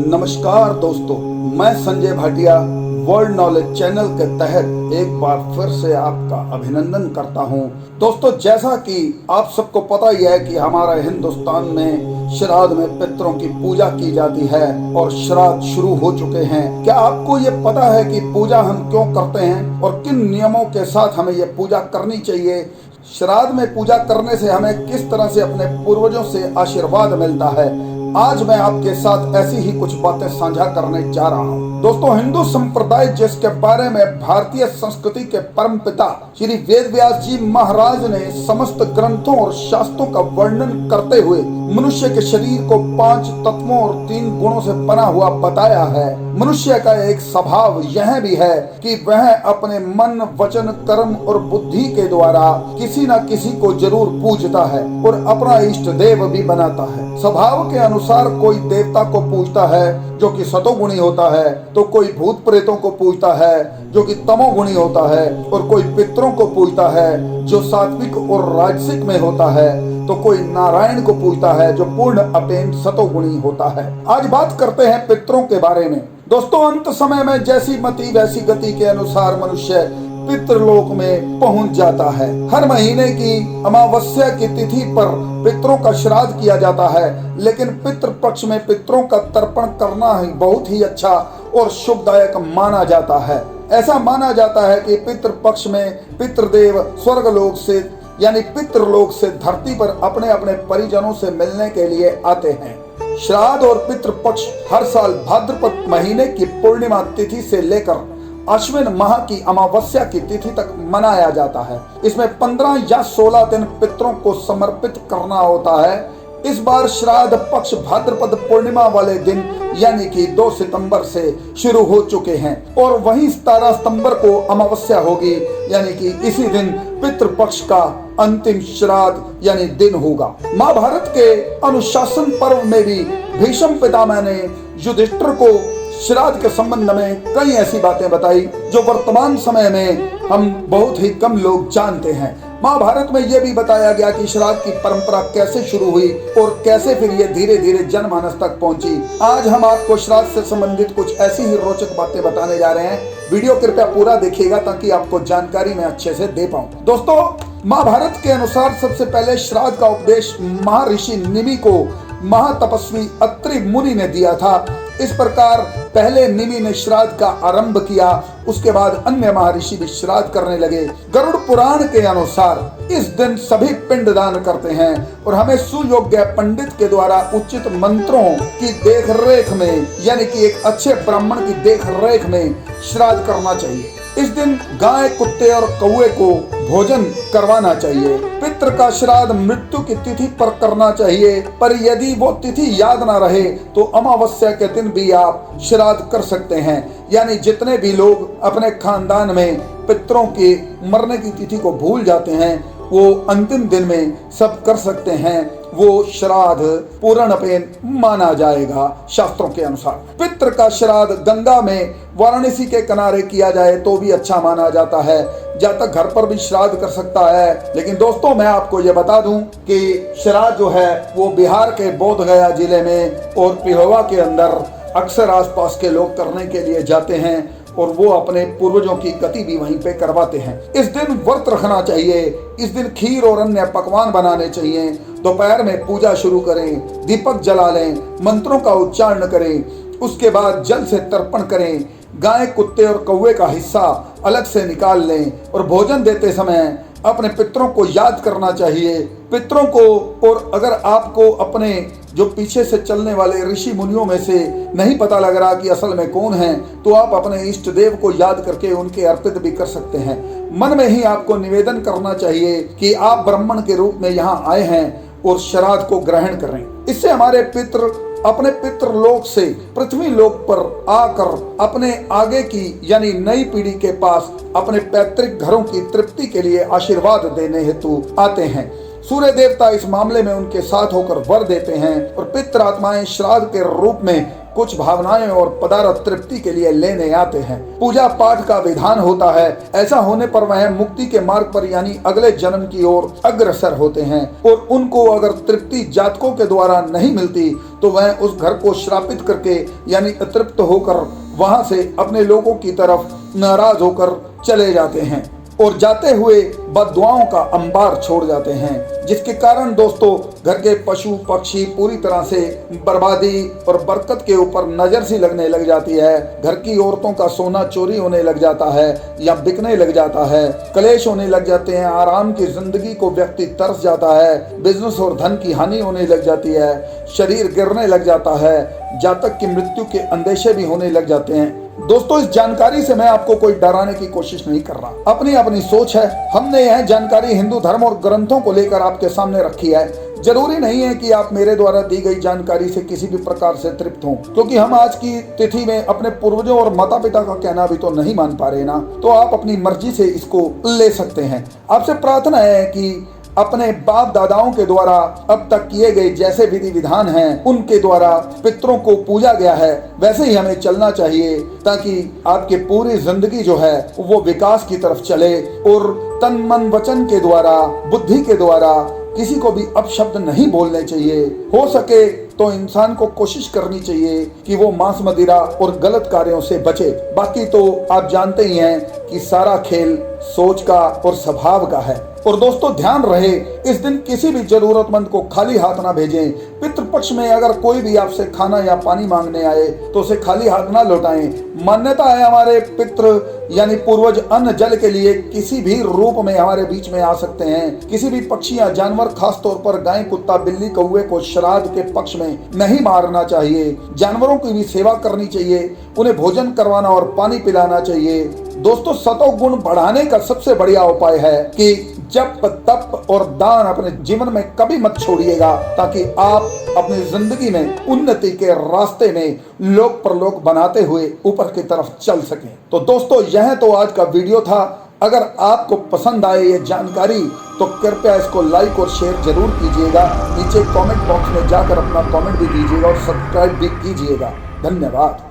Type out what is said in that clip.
नमस्कार दोस्तों, मैं Sanjay Bhatia world knowledge channel के तहत एक बार फिर से आपका अभिनंदन करता हूं। दोस्तों, जैसा कि आप सबको पता ही है कि हमारे हिंदुस्तान में श्राद्ध में पितरों की पूजा की जाती है और श्राद्ध शुरू हो चुके हैं। क्या आपको ये पता है कि पूजा हम क्यों करते हैं और किन नियमों के साथ हमें ये पूजा करनी चाहिए? श्राद्ध में पूजा करने से हमें किस तरह से अपने पूर्वजों से आशीर्वाद मिलता है, आज मैं आपके साथ ऐसी ही कुछ बातें साझा करने जा रहा हूँ। दोस्तों, हिंदू संप्रदाय जिसके बारे में भारतीय संस्कृति के परम पिता श्री वेद व्यास जी महाराज ने समस्त ग्रंथों और शास्त्रों का वर्णन करते हुए मनुष्य के शरीर को 5 तत्वों और 3 गुणों से बना हुआ बताया है। मनुष्य का एक स्वभाव यह भी है कि वह अपने मन, वचन, कर्म और बुद्धि के द्वारा किसी न किसी को जरूर पूजता है और अपना इष्ट देव भी बनाता है। स्वभाव के अनुसार कोई देवता को पूजता है जो कि सतोगुणी होता है, तो कोई भूत प्रेतों को पूजता है जो कि तमोगुणी होता है, और कोई पितरों को पूजता है जो सात्विक और राजसिक में होता है, तो कोई नारायण को पूजता है जो पूर्ण अपेन सतोगुणी होता है। आज बात करते हैं पितरों के बारे में। दोस्तों, अंत समय में जैसी मति वैसी गति के अनुसार मनुष्य पितृलोक में पहुंच जाता है। हर महीने की अमावस्या की तिथि पर पितरों का श्राद्ध किया जाता है, लेकिन पितृ पक्ष में पितरों का तर्पण करना ही बहुत ही अच्छा और शुभदायक माना जाता है। ऐसा माना जाता है कि पितृ पक्ष में पितृदेव स्वर्गलोक से यानी पितृलोक से धरती पर अपने अपने परिजनों से मिलने के लिए आते हैं। श्राद्ध और पितृ पक्ष हर साल भाद्रपद महीने की पूर्णिमा तिथि से लेकर अश्विन माह की अमावस्या की तिथि तक मनाया जाता है। इसमें 15 या 16 दिन पितरों को समर्पित करना होता है। इस बार श्राद्ध पक्ष भाद्रपद पूर्णिमा वाले दिन यानी कि 2 सितंबर से शुरू हो चुके हैं और वहीं 17 सितंबर को अमावस्या होगी, यानी कि इसी दिन पितृ पक्ष का अंतिम श्राद्ध यानी दिन होगा। महाभारत के अनुशासन पर्व में भी भीष्म पितामह ने युधिष्ठिर को श्राद्ध के संबंध में कई ऐसी बातें बताई जो वर्तमान समय में हम बहुत ही कम लोग जानते हैं। महाभारत में यह भी बताया गया कि श्राद्ध की परंपरा कैसे शुरू हुई और कैसे फिर ये धीरे धीरे जनमानस तक पहुंची। आज हम आपको श्राद्ध से संबंधित कुछ ऐसी ही रोचक बातें बताने जा रहे हैं। वीडियो कृपया पूरा देखिएगा ताकि आपको जानकारी मैं अच्छे से दे पाऊं। दोस्तों, महाभारत के अनुसार सबसे पहले श्राद्ध का उपदेश महर्षि निमि को महातपस्वी अत्रि मुनि ने दिया था। इस प्रकार पहले निमि ने श्राद्ध का आरंभ किया, उसके बाद अन्य महर्षि भी श्राद्ध करने लगे। गरुड़ पुराण के अनुसार इस दिन सभी पिंडदान करते हैं और हमें सुयोग्य पंडित के द्वारा उचित मंत्रों की देखरेख में यानी कि एक अच्छे ब्राह्मण की देखरेख में श्राद्ध करना चाहिए। इस दिन गाय, कुत्ते और कौवे को भोजन करवाना चाहिए। पितृ का श्राद्ध मृत्यु की तिथि पर करना चाहिए, पर यदि वो तिथि याद ना रहे तो अमावस्या के दिन भी आप श्राद्ध कर सकते हैं। यानी जितने भी लोग अपने खानदान में पितरों के मरने की तिथि को भूल जाते हैं, वो अंतिम दिन में सब कर सकते हैं। वो श्राद्ध पूर्णपेन माना जाएगा शास्त्रों के अनुसार। पितृ का श्राद्ध गंगा में वाराणसी के किनारे किया जाए तो भी अच्छा माना जाता है। जब तक घर पर भी श्राद्ध कर सकता है। लेकिन दोस्तों, मैं आपको ये बता दूं कि श्राद्ध जो है वो बिहार के बोध गया जिले में और पिहोवा के अंदर अक्सर आसपास के लोग करने के लिए जाते हैं और वो अपने पूर्वजों की गति भी वहीं पे करवाते हैं। इस दिन व्रत रखना चाहिए। इस दिन खीर और अन्य पकवान बनाने चाहिए। दोपहर में पूजा शुरू करें, दीपक जला लें, मंत्रों का उच्चारण करें, उसके बाद जल से तर्पण करें। गाय, कुत्ते और कौवे का हिस्सा अलग से निकाल लें और भोजन देते समय अपने पितरों को याद करना चाहिए। पितरों को, और अगर आपको अपने जो पीछे से चलने वाले ऋषि मुनियों में से नहीं पता लग रहा कि असल में कौन है, तो आप अपने इष्ट देव को याद करके उनके अर्पित भी कर सकते हैं। मन में ही आपको निवेदन करना चाहिए कि आप ब्राह्मण के रूप में यहाँ आए हैं और श्राद्ध को ग्रहण करें। इससे हमारे पितृ अपने पितृलोक से पृथ्वी लोक पर आकर अपने आगे की यानी नई पीढ़ी के पास अपने पैतृक घरों की तृप्ति के लिए आशीर्वाद देने हेतु आते हैं। सूर्य देवता इस मामले में उनके साथ होकर वर देते हैं और पितृ आत्माएं श्राद्ध के रूप में कुछ भावनाएं और पदार्थ तृप्ति के लिए लेने आते हैं। पूजा पाठ का विधान होता है। ऐसा होने पर वह मुक्ति के मार्ग पर यानी अगले जन्म की ओर अग्रसर होते हैं और उनको अगर तृप्ति जातकों के द्वारा नहीं मिलती तो वह उस घर को श्रापित करके यानी अतृप्त होकर वहां से अपने लोगों की तरफ नाराज होकर चले जाते हैं और जाते हुए बद्दुआओं का अंबार छोड़ जाते हैं, जिसके कारण दोस्तों घर के पशु पक्षी पूरी तरह से बर्बादी और बरकत के ऊपर नजर सी लगने लग जाती है। घर की औरतों का सोना चोरी होने लग जाता है या बिकने लग जाता है, कलेश होने लग जाते हैं, आराम की जिंदगी को व्यक्ति तरस जाता है, बिजनेस और धन की हानि होने लग जाती है, शरीर गिरने लग जाता है, जातक की मृत्यु के अंदेशे भी होने लग जाते हैं। दोस्तों इस जानकारी से मैं आपको कोई डराने की कोशिश नहीं कर रहा, अपनी अपनी सोच है। हमने यह जानकारी हिंदू धर्म और ग्रंथों को लेकर आपके सामने रखी है। जरूरी नहीं है कि आप मेरे द्वारा दी गई जानकारी से किसी भी प्रकार से तृप्त हों, क्योंकि हम आज की तिथि में अपने पूर्वजों और माता पिता का कहना भी तो नहीं मान पा रहे ना, तो आप अपनी मर्जी से इसको ले सकते हैं। आपसे प्रार्थना है कि अपने बाप दादाओं के द्वारा अब तक किए गए जैसे विधि विधान हैं उनके द्वारा पितरों को पूजा गया है वैसे ही हमें चलना चाहिए, ताकि आपकी पूरी जिंदगी जो है वो विकास की तरफ चले और तन मन वचन के द्वारा बुद्धि के द्वारा किसी को भी अपशब्द नहीं बोलने चाहिए। हो सके तो इंसान को कोशिश करनी चाहिए कि वो मांस मदिरा और गलत कार्यों से बचे। बाकी तो आप जानते ही हैं कि सारा खेल सोच का और स्वभाव का है। और दोस्तों ध्यान रहे, इस दिन किसी भी जरूरतमंद को खाली हाथ ना भेजें। पितृपक्ष में अगर कोई भी आपसे खाना या पानी मांगने आए तो उसे खाली हाथ ना लौटाएं। मान्यता है हमारे पितृ यानी पूर्वज अन्न जल के लिए किसी भी रूप में हमारे बीच में आ सकते हैं। किसी भी पक्षी या जानवर, खास तौर पर गाय, कुत्ता, बिल्ली, कौवे को श्राद्ध के पक्ष में नहीं मारना चाहिए। जानवरों की भी सेवा करनी चाहिए, उन्हें भोजन करवाना और पानी पिलाना चाहिए। दोस्तों सतो गुण बढ़ाने का सबसे बढ़िया उपाय है कि जप तप और दान अपने जीवन में कभी मत छोड़िएगा, ताकि आप अपनी जिंदगी में उन्नति के रास्ते में लोक परलोक बनाते हुए ऊपर की तरफ चल सकें। तो दोस्तों यह तो आज का वीडियो था। अगर आपको पसंद आए ये जानकारी तो कृपया इसको लाइक और शेयर जरूर कीजिएगा। नीचे कमेंट बॉक्स में जाकर अपना कमेंट भी दीजिएगा और सब्सक्राइब भी कीजिएगा। धन्यवाद।